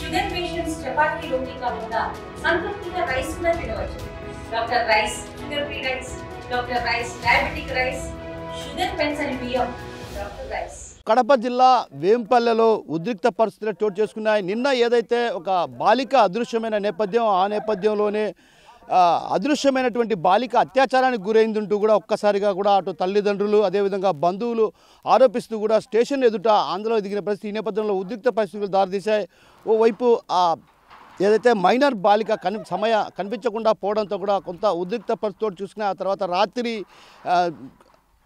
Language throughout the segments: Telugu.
షుగర్ పేషెంట్స్ చపాతీ రోటీ కాకుండా సంతృప్తిగా రైస్ కూడా తినవచ్చు. Doctor rice, sugar free rice, doctor rice, diabetic rice, sugar పెన్సని బియ్యం, డాక్టర్ రైస్. కడప జిల్లా వేంపల్లెలో ఉద్రిక్త పరిస్థితులు చోటు చేసుకున్నాయి. నిన్న ఏదైతే ఒక బాలిక అదృశ్యమైన నేపథ్యం, ఆ నేపథ్యంలోనే అదృశ్యమైనటువంటి బాలిక అత్యాచారానికి గురైందంటూ కూడా ఒక్కసారిగా కూడా అటు తల్లిదండ్రులు అదేవిధంగా బంధువులు ఆరోపిస్తూ కూడా స్టేషన్ ఎదుట ఆందోళన దిగిన పరిస్థితి. ఈ నేపథ్యంలో ఉద్రిక్త పరిస్థితులు దారితీశాయి. ఓవైపు ఏదైతే మైనర్ బాలిక కనిపించకుండా పోవడంతో కూడా కొంత ఉద్రిక్త పరిస్థితులు చూసుకుని ఆ తర్వాత రాత్రి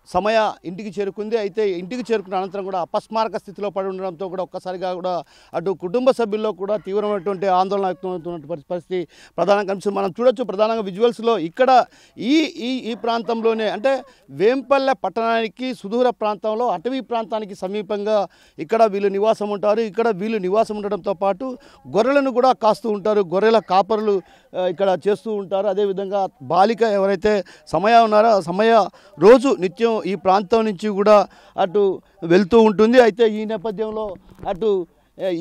సమయ ఇంటికి చేరుకుంది. అయితే ఇంటికి చేరుకున్న అనంతరం కూడా అపస్మారక స్థితిలో పడి ఉండడంతో కూడా ఒక్కసారిగా కూడా అటు కుటుంబ సభ్యుల్లో కూడా తీవ్రమైనటువంటి ఆందోళన వ్యక్తమవుతున్నటువంటి పరిస్థితి ప్రధానంగా కనిపిస్తుంది. మనం చూడొచ్చు ప్రధానంగా విజువల్స్లో ఇక్కడ ఈ ప్రాంతంలోనే అంటే వేంపల్లె పట్టణానికి సుదూర ప్రాంతంలో అటవీ ప్రాంతానికి సమీపంగా ఇక్కడ వీళ్ళు నివాసం ఉంటారు. ఇక్కడ వీళ్ళు నివాసం ఉండడంతో పాటు గొర్రెలను కూడా కాస్తూ ఉంటారు. గొర్రెల కాపరులు ఇక్కడ చేస్తూ ఉంటారు. అదేవిధంగా బాలిక ఎవరైతే సమయ ఉన్నారో ఆ సమయ రోజు నిత్యం ఈ ప్రాంతం నుంచి కూడా అటు వెళ్తూ ఉంటుంది. అయితే ఈ నేపథ్యంలో అటు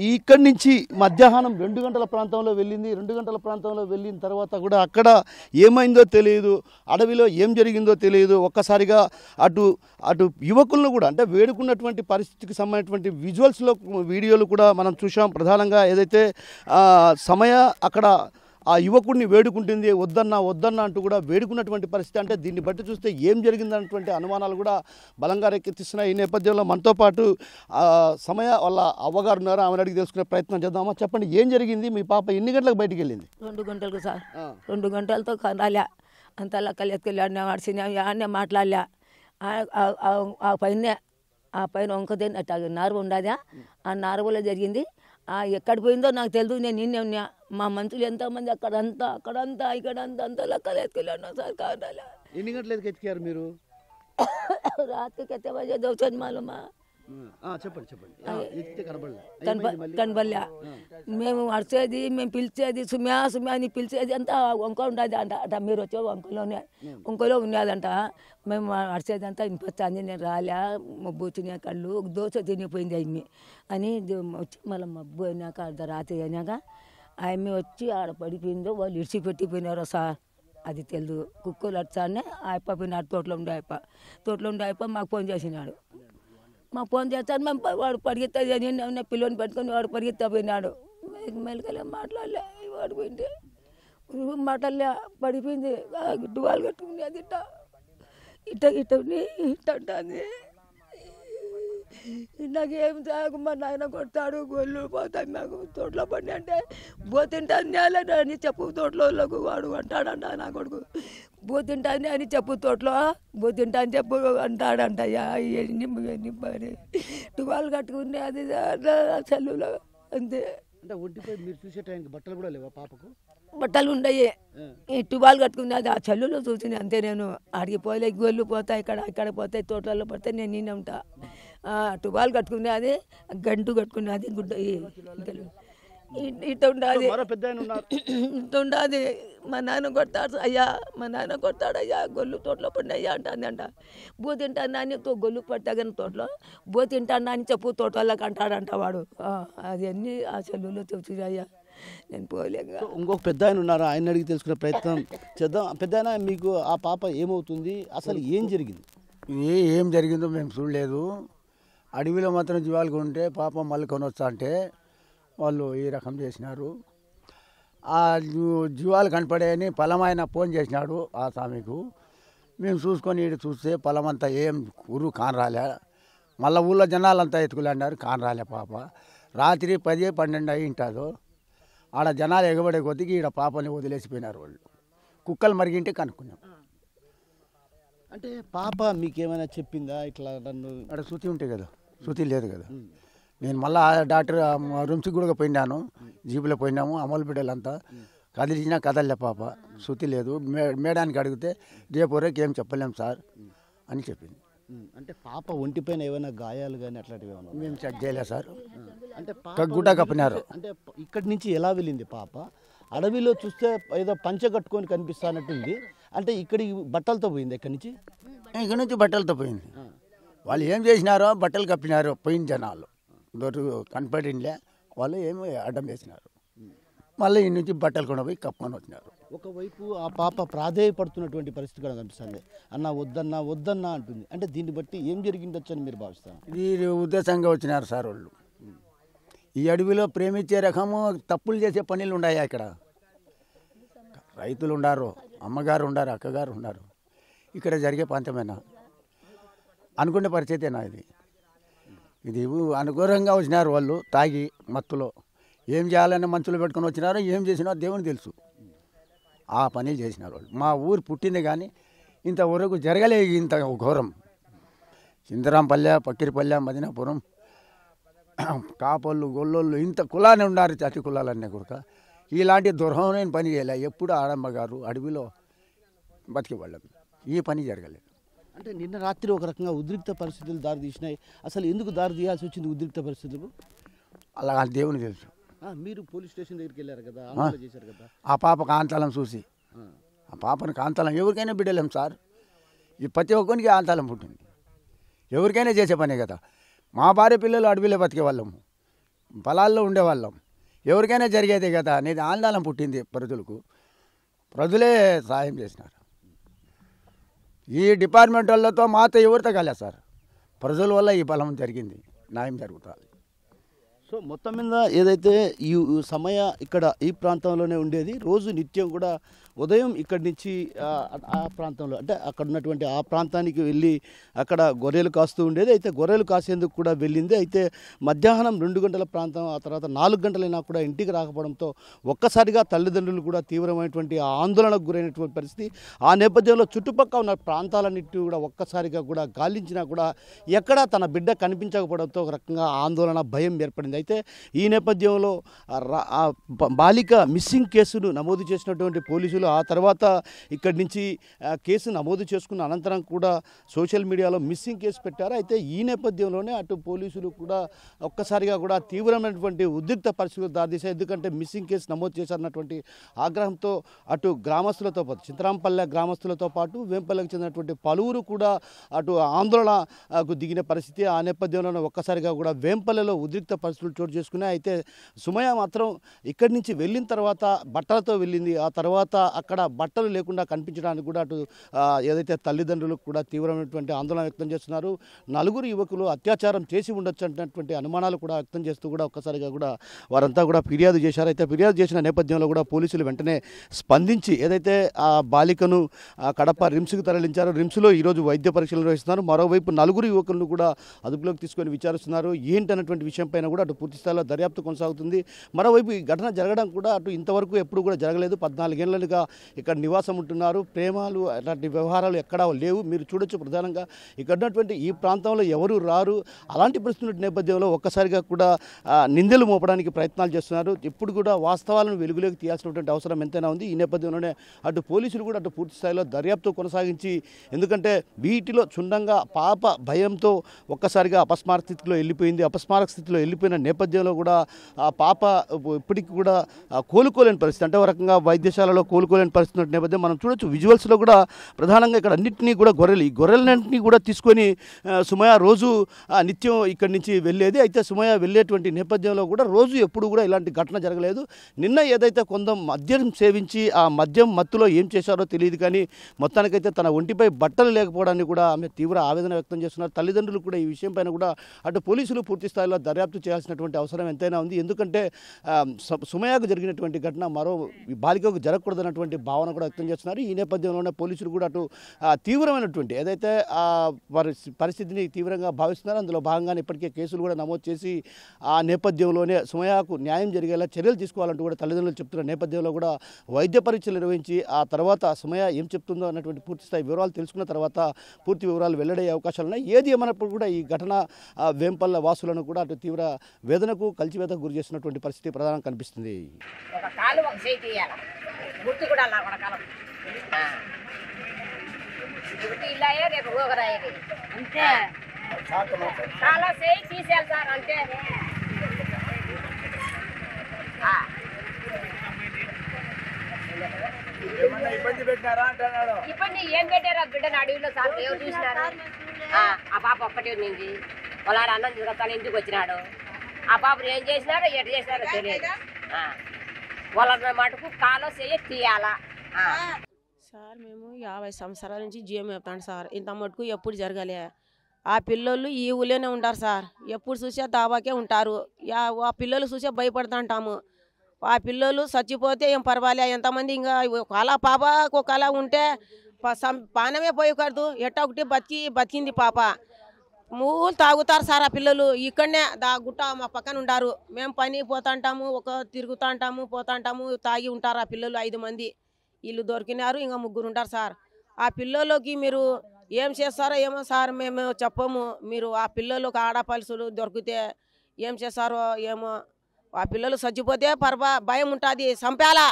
ఇక్కడి నుంచి మధ్యాహ్నం 2 గంటల ప్రాంతంలో వెళ్ళింది. 2 గంటల ప్రాంతంలో వెళ్ళిన తర్వాత కూడా అక్కడ ఏమైందో తెలియదు, అడవిలో ఏం జరిగిందో తెలియదు. ఒక్కసారిగా అటు యువకులను కూడా అంటే వేడుకున్నటువంటి పరిస్థితికి సంబంధించినటువంటి విజువల్స్లో వీడియోలు కూడా మనం చూసాం. ప్రధానంగా ఏదైతే సమయ అక్కడ ఆ యువకుడిని వేడుకుంటుంది, వద్దన్నా అంటూ కూడా వేడుకున్నటువంటి పరిస్థితి. అంటే దీన్ని బట్టి చూస్తే ఏం జరిగిందన్నటువంటి అనుమానాలు కూడా బలంగా రేకెత్తిస్తున్నాయి. ఈ నేపథ్యంలో మనతో పాటు సమయ వాళ్ళ అవ్వగారు ఉన్నారు. ఆమెను అడిగి తెలుసుకునే ప్రయత్నం చేద్దామా. చెప్పండి, ఏం జరిగింది? మీ పాప ఎన్ని గంటలకు బయటికి వెళ్ళింది? 2 గంటలకు సార్. 2 గంటలతో రాలే. అంత లెక్కలు ఎత్తుకెళ్ళాడినా వాడిసినా ఆడనే మాట్లాడలే. ఆ పైన వంకదేని అట్లా నారువ ఉండదా, ఆ నారువలో జరిగింది. ఎక్కడ పోయిందో నాకు తెలియదు. నేను నిన్నే ఉన్నా. మా మనుషులు ఎంతోమంది అక్కడంతా ఇక్కడంతా అంతా లెక్కలు ఎత్తుకెళ్ళాను సార్. కావాలి. ఎన్ని గంటలకు ఎత్తికారు మీరు? రాత్రికి ఎత్తే దోచని మాలమ్మా. కనబడలే. మేము అడిచేది, మేము పిలిచేది సుమ్యా అని పిలిచేది అంతా వంక ఉండదు అంట. మీరు వచ్చే వంకలో ఉన్నదంట. మేము అడిచేది అంతా వినిపిస్తుంది. నేను రాలే, మబ్బు వచ్చిన కళ్ళు దోశ తినిపోయింది అమ్మి అని వచ్చి మళ్ళీ మబ్బు అయినాక రాత్రి అయినాక ఆమె వచ్చి ఆడ పడిపోయిందో వాళ్ళు ఇడిచిపెట్టిపోయినారో సార్, అది తెలియదు. కుక్కలు వచ్చానే ఆయప్ప పోయినాడు. తోటలో ఉండే ఆయప్ప మాకు ఫోన్ చేసినాడు. మాకు ఫోన్ చేస్తాను. మేము వాడు పరిగెత్తా నేను పిల్లని పెట్టుకొని వాడు పరిగెత్తా పోయినాడు. మెలకలే మాట్లాడలే. వాడు పోయింది మాట్లాడలే, పడిపోయింది. డువాలు కట్టుకుని అది ఇట్టంటుంది. నాకేం తాగు, మా నాయన కొడతాడు, గొల్లు పోతాయి మాకు తోటలో పడి అంటే పోతింటాను నేలని అని చెప్పు తోటలోకి వాడు అంటాడంట. నా కొడుకు పోతింటాను అని చెప్పు, తోటలో పోతింటా అని చెప్పు అంటాడంట. ఎన్ని పని టువాలు కట్టుకుని అది చల్లులో అంతే. అంటే ఒంటిపై మీరు చూసే టైంకి బట్టలు కూడా లేవా పాపకు? బట్టలు ఉండయి. ఈ టువాలు కట్టుకున్నది ఆ చల్లులో చూసింది అంతే. నేను అడిగి పోలే, గొల్లు పోతాయి ఇక్కడ పోతాయి, తోటలలో పడితే నేను నిన్న ఉంటా. టువాలు కట్టుకునేది, గంటు కట్టుకునేది, గుడ్డ ఇట్ట ఉండాలి. ఇట్ట ఉండాలి. మా నాన్న కొడతాడు అయ్యా, గొల్లు తోటలో పడిన అయ్యా అంటుందంట. బూ తింటాను అని గొల్లు పట్టా కానీ తోటలో బూ తింటాను అని చెప్పు తోటలోకి అంటాడంట వాడు. అది అన్నీ ఆ చెల్లులో చూసి అయ్యా నేను పోలేక. ఇంకొక పెద్ద ఆయన ఉన్నారు, ఆయన అడిగి తెలుసుకునే ప్రయత్నం చేద్దాం. పెద్ద ఆయన, మీకు ఆ పాప ఏమవుతుంది, అసలు ఏం జరిగింది? ఏం జరిగిందో మేము చూడలేదు. అడవిలో మాత్రం జీవాలు ఉంటే పాప మళ్ళీ కొనొచ్చా అంటే వాళ్ళు ఈ రకం చేసినారు. ఆ జీవాలు కనపడాయని పొలమైన ఫోన్ చేసినాడు ఆ స్వామికు. మేము చూసుకొని ఈడు చూస్తే పొలమంతా ఏం ఊరు కానరాలే. మళ్ళీ ఊళ్ళో జనాలంతా ఎత్తుకులాడినారు, కానరాలే పాప. రాత్రి 10-12 అయి ఉంటుందో. ఆడ జనాలు ఎగబడే కొద్దికి ఈడ పాపని వదిలేసిపోయినారు వాళ్ళు. కుక్కలు మరిగింటే కనుక్కున్నాం. అంటే పాప మీకేమైనా చెప్పిందా ఇట్లా నన్ను? అక్కడ శృతి ఉంటాయి కదా, శృతి లేదు కదా. నేను మళ్ళీ డాక్టర్ రూమ్స్కి కూడా పోయినాను, జీపులో పోయినాము. అమలు బిడ్డలంతా కదిలించినా కదలలే పాప. శృతి లేదు. మేడానికి అడిగితే రేపు ఏం చెప్పలేము సార్ అని చెప్పింది. అంటే పాప ఒంటిపైన ఏమైనా గాయాలు కానీ అట్లాంటివి ఏమైనా? మేము చెక్ చేయలేదు సార్. అంటే గుడ్డ కప్పినారు. అంటే ఇక్కడి నుంచి ఎలా వెళ్ళింది పాప? అడవిలో చూస్తే ఏదో పంచె కట్టుకొని కనిపిస్తున్నట్టుంది. అంటే ఇక్కడి బట్టలతో పోయింది ఇక్కడి నుంచి? ఇక్కడ నుంచి బట్టలతో పోయింది. వాళ్ళు ఏం చేసినారో బట్టలు కప్పినారో పోయిన జనాలు. దొరు కనపడిందిలే వాళ్ళు ఏమి అడ్డం వేసినారు. మళ్ళీ ఈ నుంచి బట్టలు కూడా పోయి కప్పుకొని వచ్చినారు. ఒకవైపు ఆ పాప ప్రాధేయపడుతున్నటువంటి పరిస్థితి కూడా కనిపిస్తుంది. అన్న వద్దన్నా వద్దన్నా అంటుంది. అంటే దీన్ని బట్టి ఏం జరిగిండొచ్చు అని మీరు భావిస్తారు? ఇది ఉద్దేశంగా వచ్చినారు సార్ వాళ్ళు. ఈ అడవిలో ప్రేమించే రకము తప్పులు చేసే పనులు ఉన్నాయా? ఇక్కడ రైతులు ఉండారు, అమ్మగారు ఉండారు, అక్కగారు ఉన్నారు. ఇక్కడ జరిగే ప్రాంతమేనా అనుకునే పరిస్థితేనా ఇది? ఇది అనుకూలంగా వచ్చినారు వాళ్ళు తాగి మత్తులో. ఏం చేయాలని మనసులో పెట్టుకొని వచ్చినారో ఏం చేసినారో దేవునికి తెలుసు. ఆ పని చేసినారు వాళ్ళు. మా ఊరు పుట్టింది కానీ ఇంతవరకు జరగలేదు ఇంత ఘోరం. చింతరాంపల్లె, పక్కిరిపల్లె, మదినాపురం, కాపళ్ళు, గొల్లోళ్ళు ఇంత కులాన్ని ఉన్నారు. చటి కులాలన్నీ కూడా ఇలాంటి దుర్హమైన పని చేయలే. ఎప్పుడు ఆడమ్మ గారు అడవిలో బతికేవాళ్ళం. ఈ పని జరగలేదు. అంటే నిన్న రాత్రి ఒక రకంగా ఉద్రిక్త పరిస్థితులు దారి తీసినాయి. అసలు ఎందుకు దారి తీయాల్సి వచ్చింది ఉద్రిక్త పరిస్థితులకు? అలా దేవునికి తెలుసు. మీరు పోలీస్ స్టేషన్ దగ్గరికి వెళ్ళారు కదా, ఆందోళన చేశారు కదా. ఆ పాప కాంతాలం చూసి, ఆ పాపను కాంతాలం ఎవరికైనా బిడ్డలేం సార్. ఈ ప్రతి ఒక్కరికి కాంతాలం పుట్టింది. ఎవరికైనా చేసే పనే కదా. మా భార్య పిల్లలు అడవిలో బతికే వాళ్ళము, పొలాల్లో ఉండేవాళ్ళం. ఎవరికైనా జరిగేదే కదా అనేది ఆందోళన పుట్టింది ప్రజలకు. ప్రజలే సాయం చేసినారు. ఈ డిపార్ట్మెంట్ వాళ్ళతో మాతో ఎవరితో కాలే సార్. ప్రజల వల్ల ఈ బలం జరిగింది, న్యాయం జరుగుతుంది. సో మొత్తం మీద ఏదైతే ఈ సమయ ఇక్కడ ఈ ప్రాంతంలోనే ఉండేది, రోజు నిత్యం కూడా ఉదయం ఇక్కడి నుంచి ఆ ప్రాంతంలో అంటే అక్కడ ఉన్నటువంటి ఆ ప్రాంతానికి వెళ్ళి అక్కడ గొర్రెలు కాస్తూ ఉండేది. అయితే గొర్రెలు కాసేందుకు కూడా వెళ్ళింది. అయితే మధ్యాహ్నం 2 గంటల ప్రాంతం, ఆ తర్వాత 4 గంటలైనా కూడా ఇంటికి రాకపోవడంతో ఒక్కసారిగా తల్లిదండ్రులు కూడా తీవ్రమైనటువంటి ఆందోళనకు గురైనటువంటి పరిస్థితి. ఆ నేపథ్యంలో చుట్టుపక్కల ఉన్న ప్రాంతాలన్నిటి కూడా ఒక్కసారిగా కూడా గాలించినా కూడా ఎక్కడా తన బిడ్డ కనిపించకపోవడంతో ఒక రకంగా ఆందోళన, భయం ఏర్పడింది. అయితే ఈ నేపథ్యంలో బాలిక మిస్సింగ్ కేసును నమోదు చేసినటువంటి పోలీసులు ఆ తర్వాత ఇక్కడి నుంచి కేసు నమోదు చేసుకున్న అనంతరం కూడా సోషల్ మీడియాలో మిస్సింగ్ కేసు పెట్టారు. అయితే ఈ నేపథ్యంలోనే అటు పోలీసులు కూడా ఒక్కసారిగా కూడా తీవ్రమైనటువంటి ఉద్రిక్త పరిస్థితులు దారితీశాయి. ఎందుకంటే మిస్సింగ్ కేసు నమోదు చేశారన్నటువంటి ఆగ్రహంతో అటు గ్రామస్తులతో పాటు చింతరాంపల్లె గ్రామస్తులతో పాటు వేంపల్లెకు చెందినటువంటి పలువురు కూడా అటు ఆందోళనకు దిగిన పరిస్థితి. ఆ నేపథ్యంలోనే ఒక్కసారిగా కూడా వేంపల్లెలో ఉద్రిక్త పరిస్థితులు చోటు చేసుకున్నాయి. అయితే సుమయ మాత్రం ఇక్కడి నుంచి వెళ్ళిన తర్వాత బట్టలతో వెళ్ళింది. ఆ తర్వాత అక్కడ బట్టలు లేకుండా కనిపించడానికి కూడా అటు ఏదైతే తల్లిదండ్రులు కూడా తీవ్రమైనటువంటి ఆందోళన వ్యక్తం చేస్తున్నారు. 4 యువకులు అత్యాచారం చేసి ఉండొచ్చు అన్నటువంటి అనుమానాలు కూడా వ్యక్తం చేస్తూ కూడా ఒక్కసారిగా కూడా వారంతా కూడా ఫిర్యాదు చేశారు. అయితే ఫిర్యాదు చేసిన నేపథ్యంలో కూడా పోలీసులు వెంటనే స్పందించి ఏదైతే ఆ బాలికను కడప రిమ్స్కి తరలించారో, రిమ్స్లో ఈరోజు వైద్య పరీక్షలు నిర్వహిస్తున్నారు. మరోవైపు 4 యువకులను కూడా అదుపులోకి తీసుకొని విచారిస్తున్నారు. ఏంటన్నటువంటి విషయం పైన కూడా అటు పూర్తి స్థాయిలో దర్యాప్తు కొనసాగుతుంది. మరోవైపు ఈ ఘటన జరగడం కూడా అటు ఇంతవరకు ఎప్పుడు కూడా జరగలేదు. 14 ఏళ్లుగా ఇక్కడ నివాసం ఉంటున్నారు. ప్రేమాలు అలాంటి వ్యవహారాలు ఎక్కడా లేవు. మీరు చూడొచ్చు, ప్రధానంగా ఇక్కడ ఉన్నటువంటి ఈ ప్రాంతంలో ఎవరు రారు. అలాంటి పరిస్థితుల నేపథ్యంలో ఒక్కసారిగా కూడా నిందలు మోపడానికి ప్రయత్నాలు చేస్తున్నారు. ఇప్పుడు కూడా వాస్తవాలను వెలుగులోకి తీయాల్సినటువంటి అవసరం ఎంతైనా ఉంది. ఈ నేపథ్యంలోనే అటు పోలీసులు కూడా అటు పూర్తి స్థాయిలో దర్యాప్తు కొనసాగించి, ఎందుకంటే వీటిలో క్షుణ్ణంగా పాప భయంతో ఒక్కసారిగా అపస్మారక స్థితిలో వెళ్ళిపోయింది. అపస్మారక స్థితిలో వెళ్ళిపోయిన నేపథ్యంలో కూడా ఆ పాప ఇప్పటికి కూడా కోలుకోలేని పరిస్థితి, అంటే ఒక రకంగా వైద్యశాలలో కోలుకోలేని పరిస్థితి నేపథ్యం మనం చూడొచ్చు. విజువల్స్లో కూడా ప్రధానంగా ఇక్కడ అన్నింటినీ కూడా ఈ గొర్రెలన్నింటినీ కూడా తీసుకొని సుమయ రోజు నిత్యం ఇక్కడి నుంచి వెళ్ళేది. అయితే సుమయ వెళ్ళేటువంటి నేపథ్యంలో కూడా రోజు ఎప్పుడు కూడా ఇలాంటి ఘటన జరగలేదు. నిన్న ఏదైతే కొంత మద్యం సేవించి ఆ మద్యం మత్తులో ఏం చేశారో తెలియదు, కానీ మొత్తానికైతే తన ఒంటిపై బట్టలు లేకపోవడాన్ని కూడా ఆమె తీవ్ర ఆవేదన వ్యక్తం చేస్తున్నారు. తల్లిదండ్రులు కూడా ఈ విషయం పైన కూడా అటు పోలీసులు పూర్తి స్థాయిలో దర్యాప్తు చేయాల్సినటువంటి అవసరం ఎంతైనా ఉంది. ఎందుకంటే సుమయకు జరిగినటువంటి ఘటన మరో బాలికకు జరగకూడదన్నటువంటి భావన కూడా వ్యక్తం చేస్తున్నారు. ఈ నేపథ్యంలోనే పోలీసులు కూడా అటు తీవ్రమైనటువంటి ఏదైతే వారి పరిస్థితిని తీవ్రంగా భావిస్తున్నారు. అందులో భాగంగానే ఇప్పటికే కేసులు కూడా నమోదు చేసి ఆ నేపథ్యంలోనే సుమయకు న్యాయం జరిగేలా చర్యలు తీసుకోవాలంటూ కూడా తల్లిదండ్రులు చెప్తున్న నేపథ్యంలో కూడా వైద్య పరీక్షలు నిర్వహించి ఆ తర్వాత సుమయ ఏం చెప్తుందో అన్నటువంటి పూర్తి స్థాయి వివరాలు తెలుసుకున్న తర్వాత పూర్తి వివరాలు వెల్లడయ్యే అవకాశాలు ఉన్నాయి. ఏది ఏమన్నప్పుడు కూడా ఈ ఘటన వేంపల్లె వాసులను కూడా అటు తీవ్ర వేదనకు కలిసివేతకు గురి చేస్తున్నటువంటి పరిస్థితి ప్రధానంగా కనిపిస్తుంది. ఒక కాలు ఒక చేయి తీయాలి, గుర్తు కూడా అలా ఒక కాలం గుర్తు ఇల్లాయే రేపు ఊగరాయేది అంతే. చాలా చేయి తీసేయాలి సార్ అంతే. ఇబ్బంది ఏం పెట్టారు బిడ్డను అడవిలో సార్ ఎవరు చూసినారు? ఆ పాప ఒక్కటే ఉంది. వాళ్ళ అన్నం తీసుకొస్తాను ఇంటికి వచ్చినాడు. ఆ పాపను ఏం చేసినారో ఎటు చేసినారో తెలియదు. వాళ్ళ మటుకు కాలో చేయ తీయాలా. సార్ మేము 50 సంవత్సరాల నుంచి జీవం చెప్తాను సార్. ఇంత మటుకు ఎప్పుడు జరగలే. ఆ పిల్లలు ఈ ఊళ్ళోనే ఉంటారు సార్. ఎప్పుడు చూసే దాబాకే ఉంటారు. ఆ పిల్లలు చూసే భయపడుతుంటాము. ఆ పిల్లలు చచ్చిపోతే ఏం పర్వాలే, ఎంతమంది ఇంకా ఒకలా పాప ఒకలా ఉంటే పానమే పోయకూడదు. ఎట్టా ఒకటి బతికింది పాప. మూలు తాగుతారు సార్ ఆ పిల్లలు. ఇక్కడనే గుట్ట మా పక్కన ఉంటారు. మేము పని పోతాంటాము, తిరుగుతాంటాము పోతాంటాము. తాగి ఉంటారు ఆ పిల్లలు 5 మంది. వీళ్ళు దొరికినారు, ఇంకా 3 ఉంటారు సార్. ఆ పిల్లలకి మీరు ఏం చేస్తారో ఏమో సార్ మేము చెప్పము. మీరు ఆ పిల్లలకు ఆడపలుసులు దొరికితే ఏం చేస్తారో ఏమో. ఆ పిల్లలు చచ్చిపోతే భయం ఉంటుంది. చంపేలా.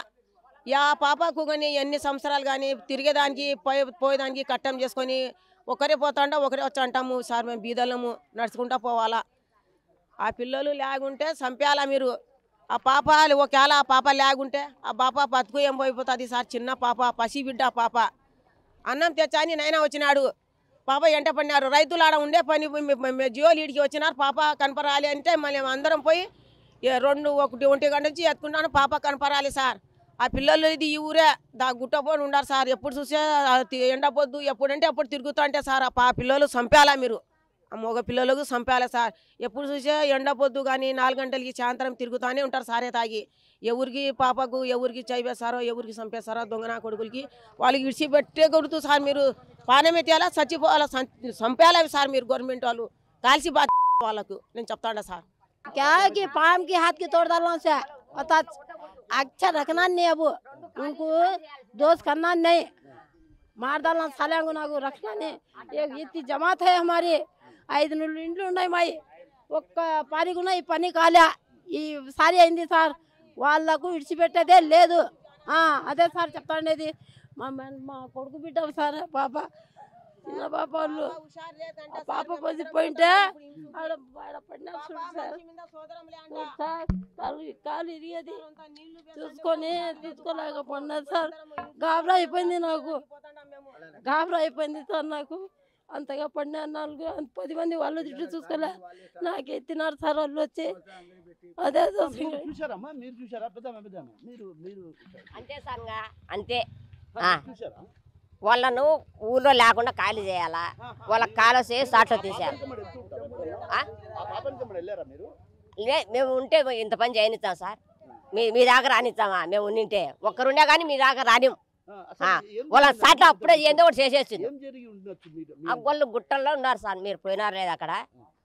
పాపకు కానీ ఎన్ని సంవత్సరాలు కానీ తిరిగేదానికి పోయేదానికి కట్టం చేసుకొని ఒకరే పోతాంటా ఒకరే వచ్చి అంటాము సార్. మేము బీదలము నడుచుకుంటా పోవాలా. ఆ పిల్లలు లేకుంటే చంపేలా మీరు. ఆ పాప ఒకవేళ ఆ పాప లేకుంటే ఆ పాప బతుకు ఏం పోయిపోతుంది సార్. చిన్న పాప, పసి బిడ్డ పాప. అన్నం తెచ్చాని నైనా వచ్చినాడు. పాప ఎంట పడినారు. రైతులు ఆడ ఉండే పని జియో లీడ్కి వచ్చినారు. పాప కనపరాలి అంటే మళ్ళీ అందరం పోయి 1 గంట నుంచి ఎత్తుకుంటాను. పాప కనపరాలి సార్. ఆ పిల్లలు ఇది ఈ ఊరే గుట్టపోని ఉండారు సార్. ఎప్పుడు చూసే ఎండపోద్దు ఎప్పుడంటే అప్పుడు తిరుగుతా అంటే సార్. ఆ పిల్లలు చంపేలా మీరు. ఆ మగ పిల్లలకు చంపేలా సార్. ఎప్పుడు చూసే ఎండపోద్దు కానీ 4 గంటలకి సాయంత్రం తిరుగుతూనే ఉంటారు సారే తాగి. ఎవరికి పాపకు ఎవరికి చైవేస్తారో ఎవరికి చంపేస్తారో దొంగనా కొడుకులకి వాళ్ళకి ఇడిచిపెట్టే కొడుతూ సార్. మీరు పానమెత్తేలా చచ్చిపోవాలా చంపేలా సార్. మీరు గవర్నమెంట్ వాళ్ళు కాల్చి వాళ్ళకు నేను చెప్తాడా సార్. क्या है कि पाम की हाथ की तोड़ डालने से पता अच्छा रखना नहीं। अब उनको दोस्त करना नहीं, मार डालना साले को रखना नहीं। एक इतनी जमात है हमारी 5 इंड्లు ఉన్నాయి మాయి. ఒక్క పారిగున ఈ పని కాలే. ఈ సారి అయింది సార్. వాళ్ళకు విడిచిపెట్టేదే లేదు. అదే సార్ చెప్తాండేది. మా కొడుకు బిడ్డ సార్ పాప, చిన్న పాప వాళ్ళు. పాప పోయింటే కాలు ఇరిగేది చూసుకొని తీసుకోలేకపోయినా సార్. గాబరా అయిపోయింది నాకు. గాబరా అయిపోయింది సార్ నాకు. అంతగా పడినా 10 మంది వాళ్ళు తిట్టు చూసుకోలే. నాకు ఎత్తినారు సార్ వాళ్ళు వచ్చి. అదే అంతే సార్. అంతే వాళ్ళను ఊళ్ళో లేకుండా ఖాళీ చేయాలా. వాళ్ళకి కాలు చేసి సాట్లో తీసేయాలి. మేము ఉంటే ఇంత పని చేయనిస్తాం సార్. మీ దాకా రానిస్తామా? మేము ఉండింటే ఒక్కరుండే కానీ మీ దాకా రానిం. వాళ్ళ సాట్లో అప్పుడే ఏందో ఒకటి చేసేస్తుంది. వాళ్ళు గుట్టల్లో ఉన్నారు సార్. మీరు పోయినారు లేదు అక్కడ.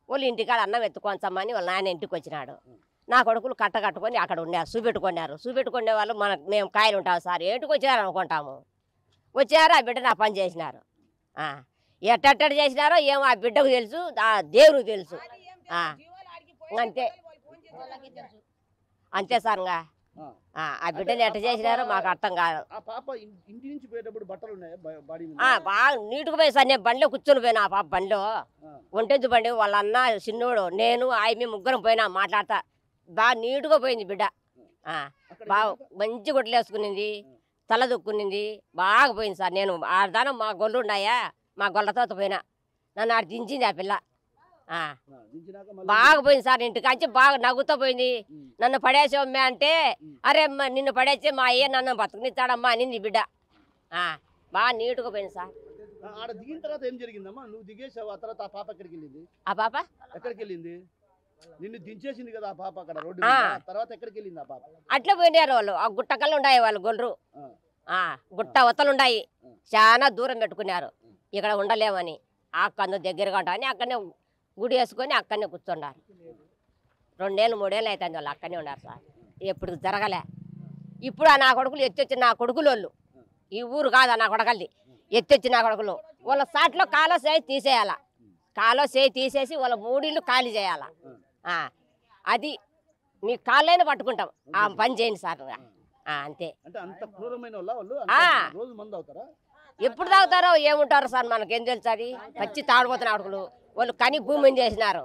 వాళ్ళు ఇంటికాడ అన్నం ఎత్తుకోవచ్చమ్మని వాళ్ళ నాయన ఇంటికి వచ్చినాడు. నా కొడుకులు కట్టుకొని అక్కడ ఉన్నారు. చూపెట్టుకునే వాళ్ళు మేము కాయలు ఉంటాం సార్. ఏంటికి వచ్చినారు అనుకుంటాము. వచ్చారు, ఆ బిడ్డ నా పని చేసినారు. ఎట్టడి చేసినారో ఏమో ఆ బిడ్డకు తెలుసు, ఆ దేవుడికి తెలుసు. అంతే అంతే సార్. ఆ బిడ్డలు ఎట్ట చేసినారో మాకు అర్థం కాదు. బాగా నీటుకు పోయి సార్. నేను బండిలో కూర్చొని పోయినా. ఆ పాప బండిలో ఒంటెద్దు బండి. వాళ్ళ అన్న చిన్నోడు నేను మేము 3 పోయినా మాట్లాడతా. బాగా నీటుగా పోయింది బిడ్డ. బాగా మంచి గుడ్డలు వేసుకునింది, తల దుక్కునింది. బాగా పోయింది సార్. నేను ఆడదానం మా గొల్లు ఉన్నాయా, మా గొల్లతో పోయినా. నన్ను ఆడ దించింది ఆ పిల్ల. బాగా పోయింది సార్. ఇంటికాంచి బాగా నవ్వుతూ పోయింది. నన్ను పడేసావమ్మే అంటే, అరే నిన్ను పడేస్తే మా అయ్య నన్ను బతుకునిస్తాడమ్మా అనింది బిడ్డ. బాగా నీట్గా పోయింది సార్. ఆ పాప ఎక్కడికి వెళ్ళింది? నిన్ను దించేసింది కదా ఆ పాప అక్కడ రోడ్డు. తర్వాత ఎక్కడికి వెళ్ళింది ఆ పాప? అట్లా పోయినారు వాళ్ళు. ఆ గుట్టకల్లు ఉన్నాయి వాళ్ళు గొల్లు. గుట్ట వత్తలున్నాయి. చాలా దూరం పెట్టుకున్నారు. ఇక్కడ ఉండలేమని అక్కడ దగ్గరగా ఉంటామని అక్కడనే గుడి వేసుకొని అక్కడనే కూర్చున్నారు. 2 ఏళ్ళు 3 ఏళ్ళు అవుతుంది వాళ్ళు అక్కడనే ఉన్నారు సార్. ఎప్పుడు జరగలే. ఇప్పుడు నా కొడుకులు ఎత్తొచ్చి నా కొడుకులు వాళ్ళు ఈ ఊరు కాదా నా కొడకల్ది ఎత్తొచ్చి నా కొడుకులు వాళ్ళ సాట్లో కాలో చేయి తీసేయాలా. కాలో చేయి తీసేసి వాళ్ళ 3 ఇళ్ళు ఖాళీ చేయాలా. అది మీ కాళ్ళైనా పట్టుకుంటాం. ఆ పని చేయండి సార్. అంతే. ఎప్పుడు తాగుతారో ఏముంటారో సార్ మనకేం తెలుసు. అది పచ్చి తాడిపోతున్న ఆడుకులు వాళ్ళు కని భూమి చేసినారు.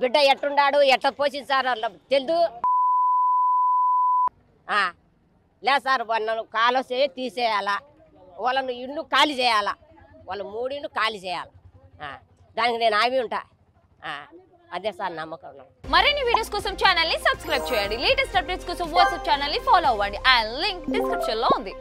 బిడ్డ ఎట్టుండాడు ఎట్లా పోషించారు తెలుదు లేదు సార్. వాళ్ళను కాలో చేయి తీసేయాలా. వాళ్ళను ఇల్లు ఖాళీ చేయాలా. వాళ్ళు 3 ఇళ్ళు ఖాళీ చేయాలి. దానికి నేను హామీ ఉంటా. అదే సార్ నమ్మకం. మరిన్ని వీడియోస్ కోసం ఛానల్ ని సబ్స్క్రైబ్ చేయండి. లేటెస్ట్ అప్డేట్స్ కోసం వాట్సాప్ ఛానల్ ని ఫాలో అవ్వండి. ఆ లింక్ డిస్క్రిప్షన్ లో ఉంది.